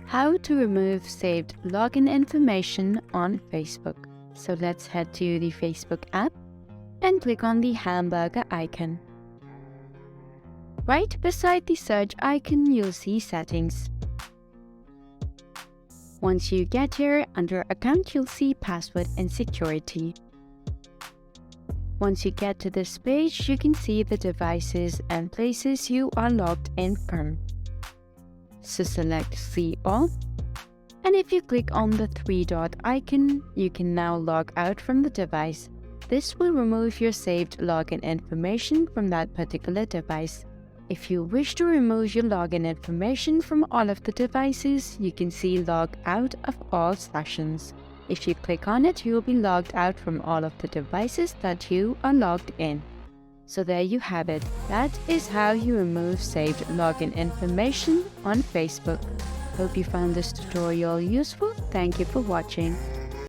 How to remove saved login information on Facebook. So let's head to the Facebook app and click on the hamburger icon. Right beside the search icon, you'll see Settings. Once you get here, under Account, you'll see Password and Security. Once you get to this page, you can see the devices and places you are logged in from. So select See All, and if you click on the three-dot icon, you can now log out from the device. This will remove your saved login information from that particular device. If you wish to remove your login information from all of the devices, you can see Log Out of All Sessions. If you click on it, you will be logged out from all of the devices that you are logged in. So there you have it. That is how you remove saved login information on Facebook. Hope you found this tutorial useful. Thank you for watching.